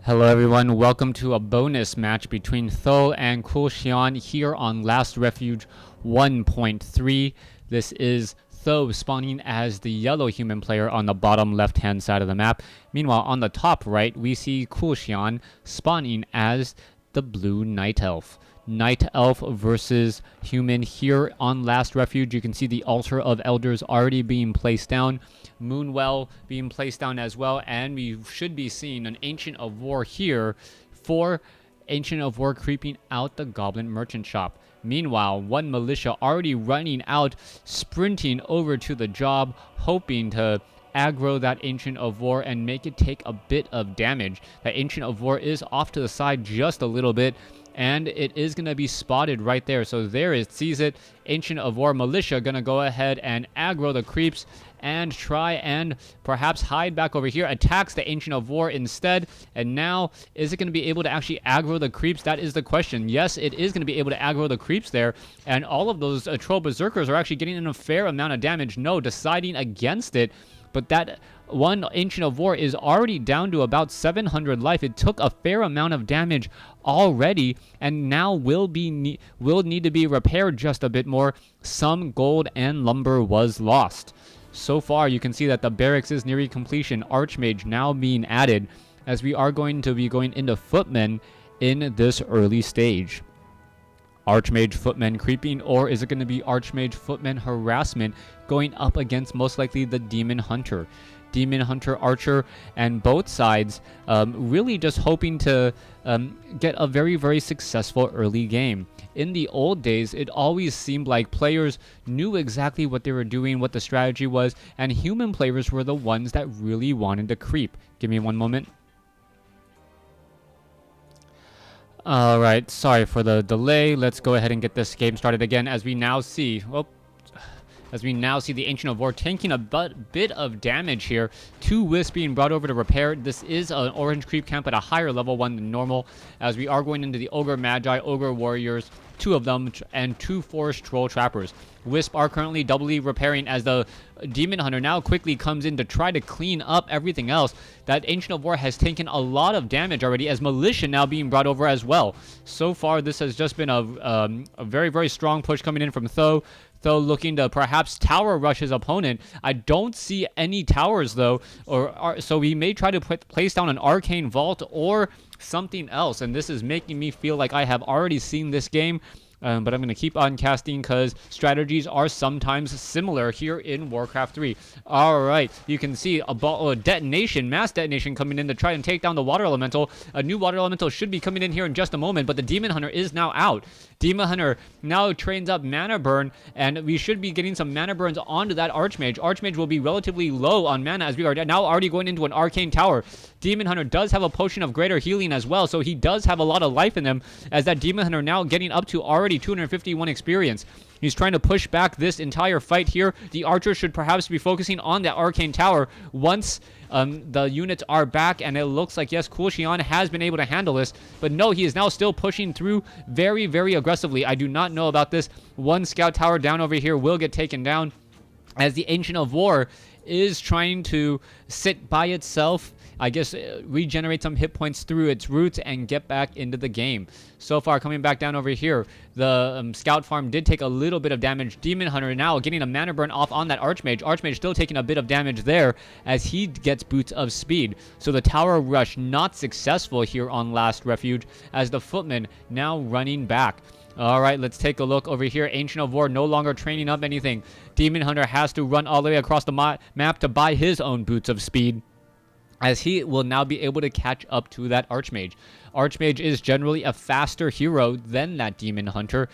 Hello everyone, welcome to a bonus match between Th000 and Th000 here on Last Refuge 1.3. This is Th000 spawning as the yellow human player on the bottom left hand side of the map. Meanwhile, on the top right, we see Th000 spawning as the blue night elf. Night elf versus human here on Last Refuge. You can see the altar of elders already being placed down, Moonwell being placed down as well, and we should be seeing an Ancient of War here for Ancient of War creeping out the Goblin Merchant Shop. Meanwhile, one militia already running out, sprinting over to the job, hoping to aggro that Ancient of War and make it take a bit of damage. That Ancient of War is off to the side just a little bit, and it is going to be spotted right there. So there it sees it. Ancient of War militia going to go ahead and aggro the creeps and try and perhaps hide back over here. Attacks the Ancient of War instead. And now, is it going to be able to actually aggro the creeps? That is the question. Yes, it is going to be able to aggro the creeps there. And all of those Troll Berserkers are actually getting in a fair amount of damage. No, deciding against it. But that one Ancient of War is already down to about 700 life. It took a fair amount of damage already, and now will need to be repaired just a bit more. Some gold and lumber was lost. So far, you can see that the barracks is nearing completion. Archmage now being added, as we are going to be going into footmen in this early stage. Archmage footmen creeping, or is it going to be Archmage footmen harassment going up against most likely the Demon Hunter? Demon Hunter Archer, and both sides really just hoping to get a very, very successful early game. In the old days, it always seemed like players knew exactly what they were doing, what the strategy was, and human players were the ones that really wanted to creep. Give me one moment. Alright, sorry for the delay. Let's go ahead and get this game started again as we now see... the Ancient of War taking a bit of damage here. 2 wisps being brought over to repair. This is an orange creep camp at a higher level one than normal, as we are going into the Ogre Magi, Ogre Warriors, 2 of them, and 2 Forest Troll Trappers. Wisp are currently doubly repairing as the Demon Hunter now quickly comes in to try to clean up everything else. That Ancient of War has taken a lot of damage already, as Militia now being brought over as well. So far, this has just been a very, very strong push coming in from Th000. Th000 looking to perhaps tower rush his opponent. I don't see any towers though, so he may try to place down an arcane vault or something else, and this is making me feel like I have already seen this game. But I'm going to keep on casting because strategies are sometimes similar here in Warcraft 3. Alright, you can see a detonation, mass detonation coming in to try and take down the Water Elemental. A new Water Elemental should be coming in here in just a moment, but the Demon Hunter is now out. Demon Hunter now trains up Mana Burn, and we should be getting some Mana Burns onto that Archmage. Archmage will be relatively low on mana as we are now already going into an Arcane Tower. Demon Hunter does have a Potion of Greater Healing as well, so he does have a lot of life in him, as that Demon Hunter now getting up to already 251 experience. He's trying to push back this entire fight here. The archer should perhaps be focusing on that Arcane Tower once the units are back, and it looks like, yes, Th000 has been able to handle this, but no, he is now still pushing through very, very aggressively. I do not know about this. One scout tower down over here will get taken down, as the Ancient of War is trying to sit by itself, I guess, regenerate some hit points through its roots and get back into the game. So far, coming back down over here, the scout farm did take a little bit of damage. Demon Hunter now getting a mana burn off on that Archmage. Archmage still taking a bit of damage there as he gets boots of speed. So the tower rush not successful here on Last Refuge, as the footmen now running back. Alright, let's take a look over here. Ancient of War no longer training up anything. Demon Hunter has to run all the way across the map to buy his own boots of speed, as he will now be able to catch up to that Archmage. Archmage is generally a faster hero than that Demon Hunter.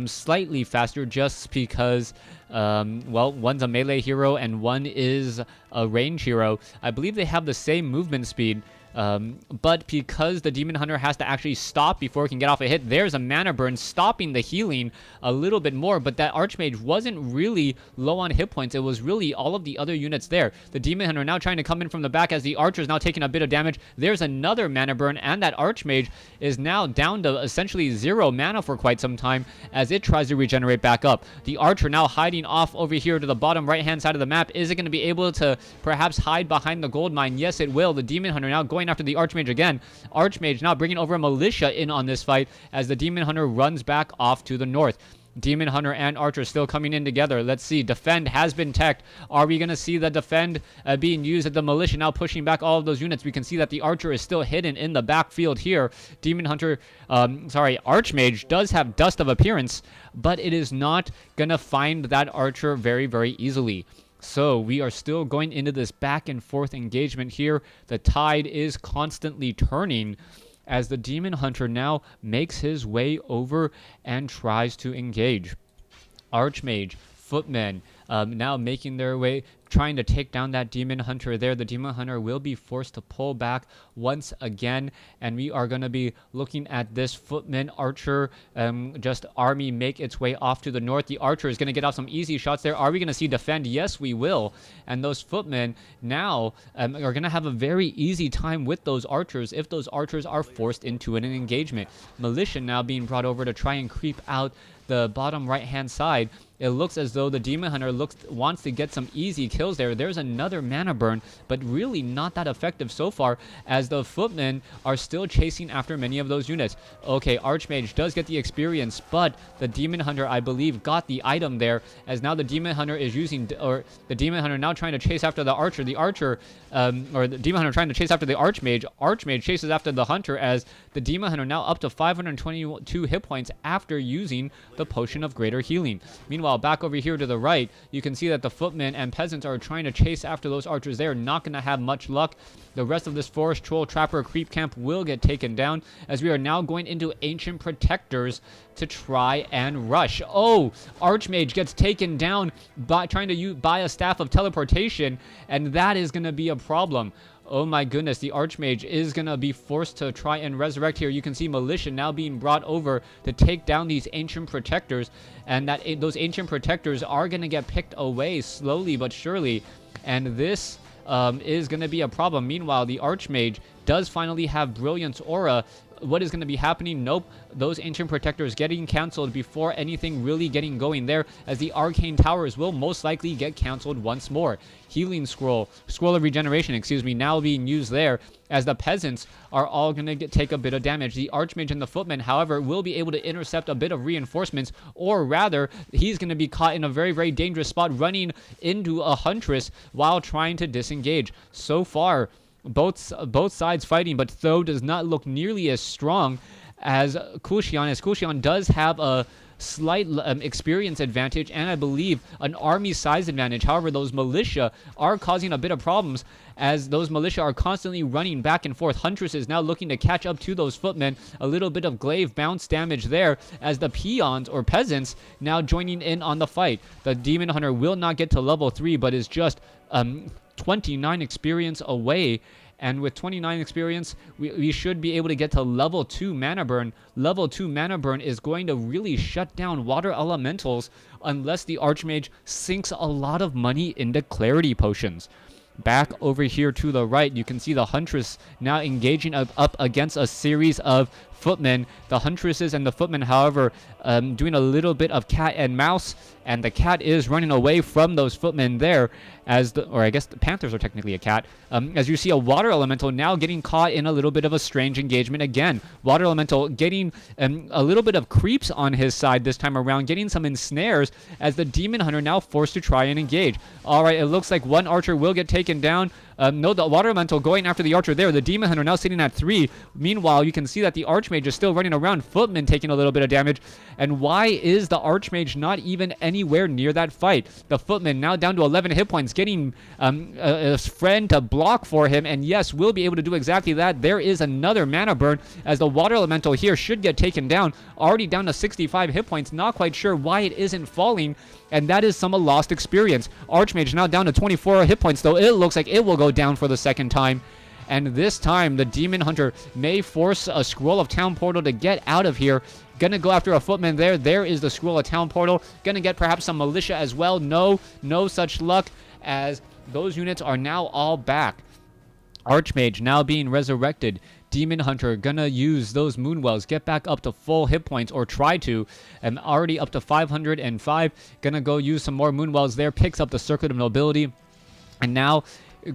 Slightly faster just because, well, one's a melee hero and one is a range hero. I believe they have the same movement speed. But because the Demon Hunter has to actually stop before he can get off a hit, there's a mana burn stopping the healing a little bit more, but that Archmage wasn't really low on hit points. It was really all of the other units there. The Demon Hunter now trying to come in from the back as the Archer is now taking a bit of damage. There's another mana burn, and that Archmage is now down to essentially 0 mana for quite some time as it tries to regenerate back up. The Archer now hiding off over here to the bottom right-hand side of the map. Is it going to be able to perhaps hide behind the gold mine? Yes, it will. The Demon Hunter now going going after the Archmage again. Archmage now bringing over a militia in on this fight as the Demon Hunter runs back off to the north. Demon Hunter and Archer still coming in together. Let's see. Defend has been teched. Are we going to see the Defend being used at the Militia now pushing back all of those units? We can see that the Archer is still hidden in the backfield here. Demon Hunter, Archmage does have Dust of Appearance, but it is not going to find that Archer very, very easily. So we are still going into this back and forth engagement here. The tide is constantly turning as the Demon Hunter now makes his way over and tries to engage. Archmage, Footmen, now making their way, trying to take down that Demon Hunter there. The Demon Hunter will be forced to pull back once again, and we are going to be looking at this Footman Archer just army make its way off to the north. The Archer is going to get off some easy shots there. Are we going to see Defend? Yes, we will. And those Footmen now are going to have a very easy time with those Archers if those Archers are forced into an engagement. Militia now being brought over to try and creep out the bottom right hand side. It looks as though the Demon Hunter wants to get some easy kills there. There's another mana burn, but really not that effective so far as the Footmen are still chasing after many of those units. Okay, Archmage does get the experience, but the Demon Hunter, I believe, got the item there as now the Demon Hunter is using, or the Demon Hunter now trying to chase after the Archer. The Archer, or the Demon Hunter trying to chase after the Archmage. Archmage chases after the Hunter as the Demon Hunter now up to 522 hit points after using the Potion of Greater Healing. Meanwhile, back over here to the right, you can see that the Footmen and Peasants are trying to chase after those Archers. They're not going to have much luck. The rest of this Forest Troll Trapper Creep Camp will get taken down as we are now going into Ancient Protectors to try and rush. Oh, Archmage gets taken down by trying to buy a Staff of Teleportation, and that is going to be a problem. Oh my goodness, the Archmage is going to be forced to try and resurrect here. You can see Militia now being brought over to take down these Ancient Protectors, and that those Ancient Protectors are going to get picked away slowly but surely, and this is going to be a problem. Meanwhile, the Archmage does finally have Brilliance Aura. What is going to be happening? Nope. Those Ancient Protectors getting canceled before anything really getting going there, as the Arcane Towers will most likely get canceled once more. Healing Scroll of Regeneration, excuse me, now being used there, as the Peasants are all going to take a bit of damage. The Archmage and the Footmen, however, will be able to intercept a bit of reinforcements, or rather, he's going to be caught in a very, very dangerous spot running into a Huntress while trying to disengage. So far, both sides fighting, but Th000 does not look nearly as strong as Kushian, as Kushian does have a slight experience advantage and I believe an army size advantage. However, those Militia are causing a bit of problems as those Militia are constantly running back and forth. Huntress is now looking to catch up to those Footmen. A little bit of glaive bounce damage there as the Peons or Peasants now joining in on the fight. The Demon Hunter will not get to level 3 but is just 29 experience away, and with 29 experience we should be able to get to level 2 mana burn. Level 2 mana burn is going to really shut down water elementals unless the Archmage sinks a lot of money into clarity potions. Back over here to the right, you can see the Huntress now engaging up against a series of Footmen. The Huntresses and the Footmen, however, doing a little bit of cat and mouse, and the cat is running away from those Footmen there, or I guess the Panthers are technically a cat, as you see a Water Elemental now getting caught in a little bit of a strange engagement again. Water Elemental getting a little bit of creeps on his side this time around, getting some ensnares as the Demon Hunter now forced to try and engage. Alright, it looks like one Archer will get taken down. No, the Water Elemental going after the Archer there. The Demon Hunter now sitting at 3. Meanwhile, you can see that the Archmage is still running around. Footman taking a little bit of damage. And why is the Archmage not even anywhere near that fight? The Footman now down to 11 hit points, getting a friend to block for him. And yes, will be able to do exactly that. There is another mana burn as the Water Elemental here should get taken down. Already down to 65 hit points. Not quite sure why it isn't falling. And that is some lost experience. Archmage now down to 24 hit points, though it looks like it will go down for the second time. And this time, the Demon Hunter may force a Scroll of Town Portal to get out of here. Gonna go after a Footman there. There is the Scroll of Town Portal. Gonna get perhaps some Militia as well. No such luck, as those units are now all back. Archmage now being resurrected. Demon Hunter gonna use those Moonwells, get back up to full hit points, or try to. I'm already up to 505. Gonna go use some more Moonwells there. Picks up the Circuit of Nobility. And now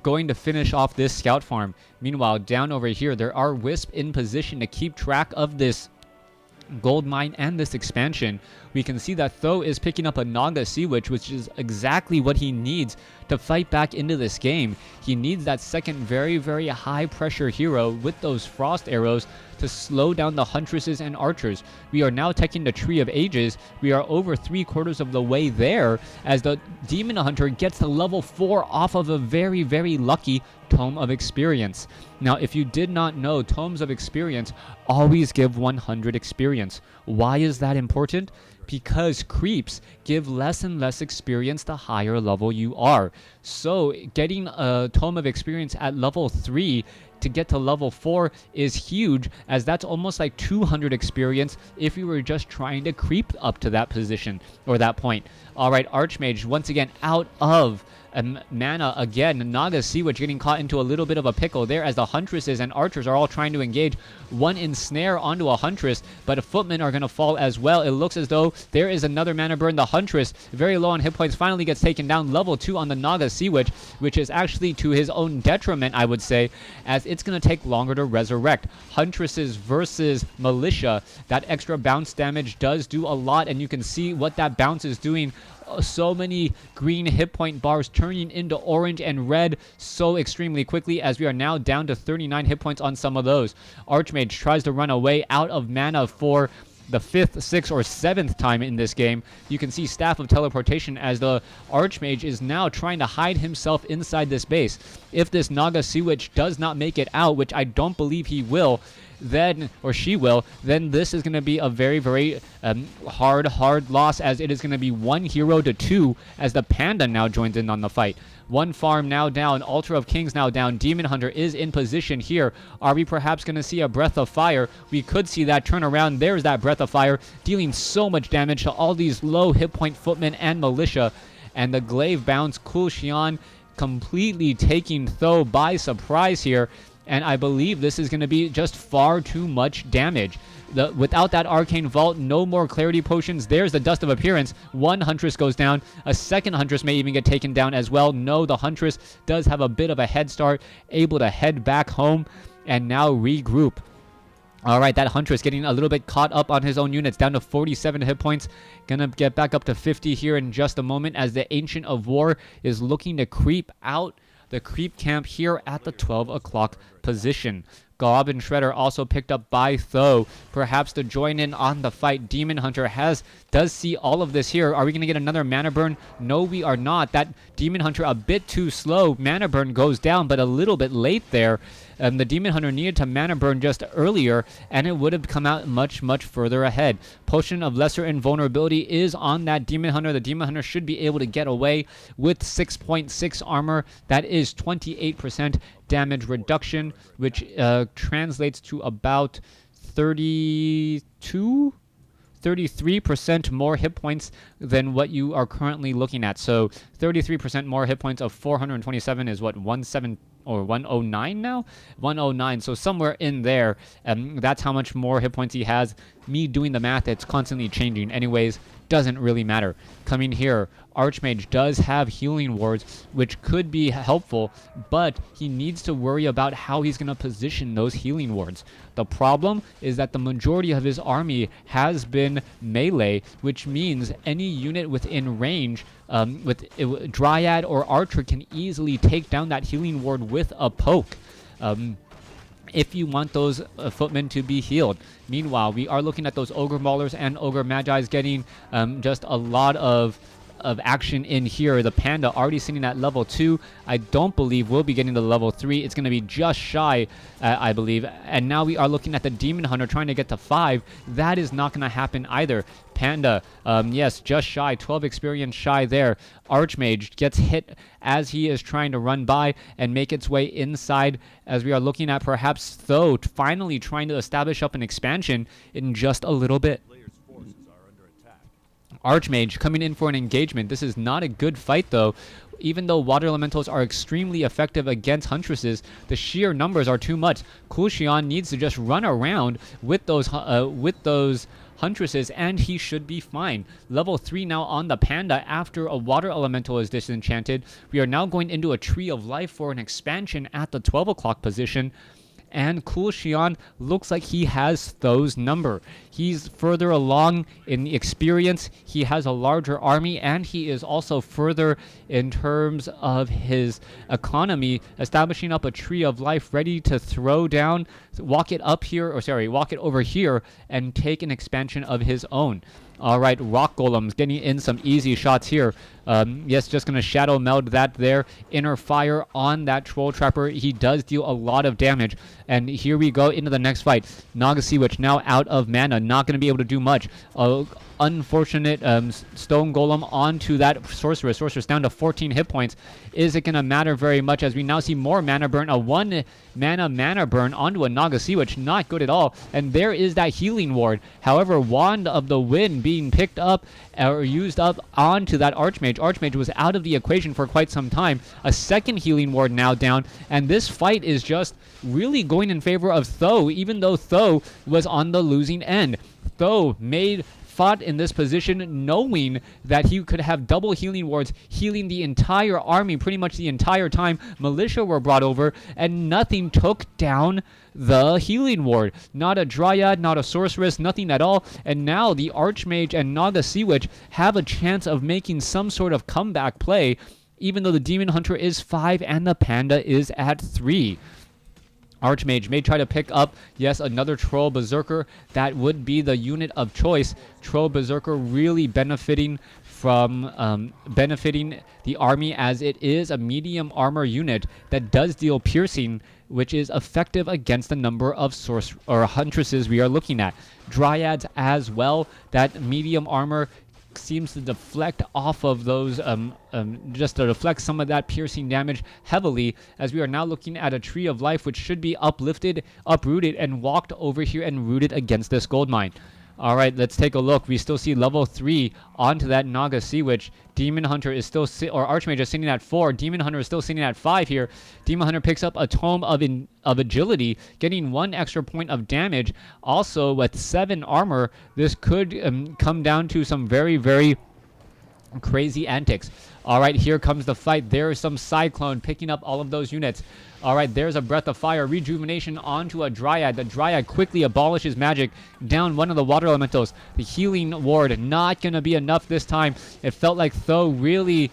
going to finish off this scout farm. Meanwhile, down over here, there are Wisp in position to keep track of this gold mine and this expansion. We can see that Th000 is picking up a Naga Sea Witch, which is exactly what he needs to fight back into this game. He needs that second very, very high pressure hero with those frost arrows to slow down the huntresses and archers. We are now taking the Tree of Ages. We are over 3/4 of the way there as the Demon Hunter gets to level 4 off of a very, very lucky Tome of Experience. Now, if you did not know, Tomes of Experience always give 100 experience. Why is that important? Because creeps give less and less experience the higher level you are. So getting a Tome of Experience at level 3 to get to level 4 is huge, as that's almost like 200 experience if you were just trying to creep up to that position or that point. All right, Archmage once again out of mana again. Naga Sea Witch getting caught into a little bit of a pickle there as the huntresses and archers are all trying to engage. One ensnare onto a huntress, but a footmen are going to fall as well. It looks as though there is another mana burn. The huntress, very low on hit points, finally gets taken down. Level 2 on the Naga Sea Witch, which is actually to his own detriment, I would say, as it's going to take longer to resurrect. Huntresses versus militia, that extra bounce damage does do a lot, and you can see what that bounce is doing. So many green hit point bars turning into orange and red so extremely quickly, as we are now down to 39 hit points on some of those. Archmage tries to run away out of mana for the 5th, 6th, or 7th time in this game. You can see Staff of Teleportation as the Archmage is now trying to hide himself inside this base. If this Naga Sea Witch does not make it out, which I don't believe he will, then, or she will, then this is going to be a very, very hard loss, as it is going to be 1 hero to 2 as the Panda now joins in on the fight. 1 farm now down, Altar of Kings now down, Demon Hunter is in position here. Are we perhaps going to see a Breath of Fire? We could see that turn around. There's that Breath of Fire, dealing so much damage to all these low hit point footmen and militia. And the Glaive Bounce, Cool Xian completely taking Th000 by surprise here. And I believe this is going to be just far too much damage. Without that Arcane Vault, no more Clarity Potions. There's the Dust of Appearance. 1 Huntress goes down. A 2nd Huntress may even get taken down as well. No, the Huntress does have a bit of a head start, able to head back home and now regroup. All right, that Huntress getting a little bit caught up on his own units, down to 47 hit points. Gonna get back up to 50 here in just a moment, as the Ancient of War is looking to creep out the creep camp here at the 12 o'clock position. Goblin Shredder also picked up by Th000, perhaps to join in on the fight. Demon Hunter does see all of this here. Are we going to get another mana burn? No, we are not. That Demon Hunter a bit too slow. Mana burn goes down, but a little bit late there. The Demon Hunter needed to mana burn just earlier, and it would have come out much, much further ahead. Potion of Lesser Invulnerability is on that Demon Hunter. The Demon Hunter should be able to get away with 6.6 armor. That is 28% damage reduction, which translates to about 33% more hit points than what you are currently looking at. So 33% more hit points of 427 is what, 109 now? 109, so somewhere in there. That's how much more hit points he has. Me doing the math, it's constantly changing. Anyways, doesn't really matter. Coming here, Archmage does have healing wards, which could be helpful, but he needs to worry about how he's going to position those healing wards. The problem is that the majority of his army has been melee, which means any unit within range with Dryad or Archer can easily take down that healing ward with a poke. If you want those footmen to be healed. Meanwhile, we are looking at those Ogre Maulers and Ogre Magi's getting just a lot of action in here. The Panda already sitting at level 2. I don't believe we'll be getting to level 3. It's going to be just shy, I believe. And now we are looking at the Demon Hunter trying to get to 5. That is not going to happen either. Panda, yes, just shy, 12 experience shy there. Archmage gets hit as he is trying to run by and make its way inside, as we are looking at perhaps Th000 finally trying to establish up an expansion in just a little bit. Archmage coming in for an engagement. This is not a good fight, though. Even though water elementals are extremely effective against huntresses, the sheer numbers are too much. Cool Xian needs to just run around with those huntresses, and he should be fine. Level 3 now on the Panda after a water elemental is disenchanted. We are now going into a Tree of Life for an expansion at the 12 o'clock position. And Cool Xian looks like he has Th000's number. He's further along in the experience. He has a larger army, and he is also further in terms of his economy, establishing up a Tree of Life ready to throw down, walk it over here, and take an expansion of his own. All right, Rock Golems getting in some easy shots here. Yes, just going to Shadow Meld that there. Inner Fire on that Troll Trapper. He does deal a lot of damage. And here we go into the next fight. Naga Sea Witch now out of mana. Not going to be able to do much. Unfortunate Stone Golem onto that Sorceress. Sorceress down to 14 hit points. Is it going to matter very much as we now see more mana burn? A 1 mana burn onto a Naga Sea Witch. Not good at all. And there is that healing ward. However, Wand of the Wind being picked up or used up onto that Archmage. Archmage was out of the equation for quite some time. A second healing ward now down. And this fight is just really going in favor of Th000, even though Th000 was on the losing end. Th000 fought in this position knowing that he could have double healing wards, healing the entire army pretty much the entire time. Militia were brought over, and nothing took down the healing ward. Not a Dryad, not a Sorceress, nothing at all. And now the Archmage and Naga Sea Witch have a chance of making some sort of comeback play, even though the Demon Hunter is 5 and the Panda is at 3. Archmage may try to pick up, yes, another Troll Berserker. That would be the unit of choice. Troll Berserker really benefiting from benefiting the army, as it is a medium armor unit that does deal piercing, which is effective against the number of huntresses we are looking at. Dryads as well. That medium armor seems to deflect off of those, just to deflect some of that piercing damage heavily, as we are now looking at a Tree of Life which should be uplifted, uprooted, and walked over here and rooted against this gold mine. All right, let's take a look. We still see level 3 onto that Naga Sea Witch. Demon Hunter is still, or Archmage is sitting at 4. Demon Hunter is still sitting at 5 here. Demon Hunter picks up a Tome of Agility, getting 1 extra point of damage. Also, with 7 armor, this could come down to some very, very crazy antics. All right, here comes the fight. There is some Cyclone picking up all of those units. All right, there's a Breath of Fire. Rejuvenation onto a Dryad. The Dryad quickly abolishes magic. Down one of the water elementals. The healing ward not going to be enough this time. It felt like Th000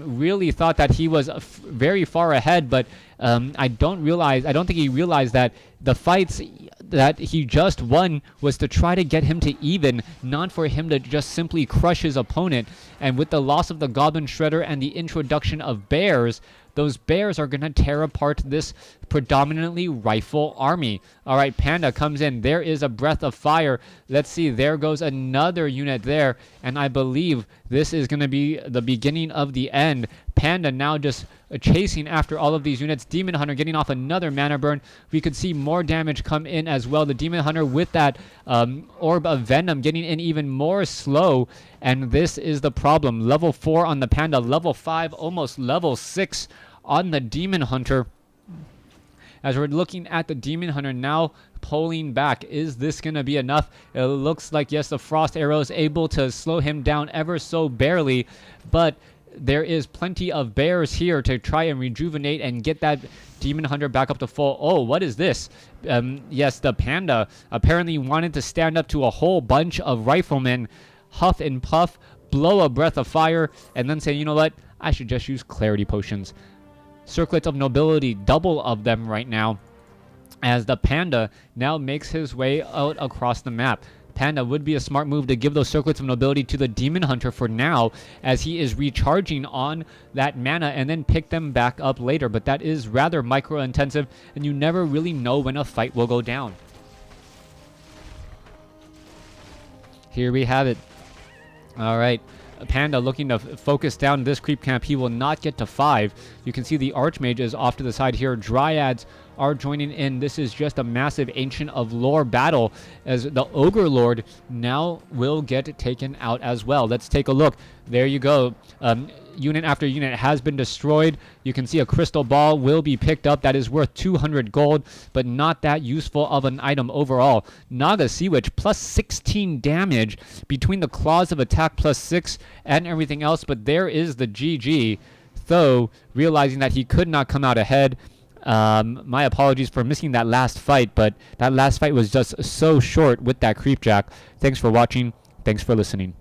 really thought that he was very far ahead, but I don't think he realized that the fights that he just won was to try to get him to even, not for him to just simply crush his opponent. And with the loss of the Goblin Shredder and the introduction of bears, those bears are going to tear apart this predominantly rifle army. All right, Panda comes in. There is a Breath of Fire. Let's see. There goes another unit there. And I believe this is going to be the beginning of the end. Panda now just chasing after all of these units. Demon Hunter getting off another mana burn. We could see more damage come in as well. The Demon Hunter with that Orb of Venom getting in even more slow. And this is the problem. Level 4 on the Panda. Level 5, almost level 6 on the Demon Hunter. As we're looking at the Demon Hunter now pulling back, is this going to be enough? It looks like, yes, the Frost Arrow is able to slow him down ever so barely, but there is plenty of bears here to try and rejuvenate and get that Demon Hunter back up to full. Oh, what is this? Yes, the Panda apparently wanted to stand up to a whole bunch of riflemen, huff and puff, blow a Breath of Fire, and then say, you know what? I should just use Clarity Potions. Circlets of Nobility, double of them right now, as the Panda now makes his way out across the map. Panda would be a smart move to give those Circlets of Nobility to the Demon Hunter for now, as he is recharging on that mana, and then pick them back up later. But that is rather micro-intensive, and you never really know when a fight will go down. Here we have it. All right. Panda looking to focus down this creep camp. He will not get to 5. You can see the Archmage is off to the side here. Dryads are joining in. This is just a massive Ancient of Lore battle as the Ogre Lord now will get taken out as well. Let's take a look. There you go. Unit after unit has been destroyed. You can see a crystal ball will be picked up. That is worth 200 gold, but not that useful of an item overall. Naga Sea Witch plus 16 damage between the claws of attack plus 6 and everything else, but there is the GG. Though, realizing that he could not come out ahead. My apologies for missing that last fight, but that last fight was just so short with that creepjack. Thanks for watching. Thanks for listening.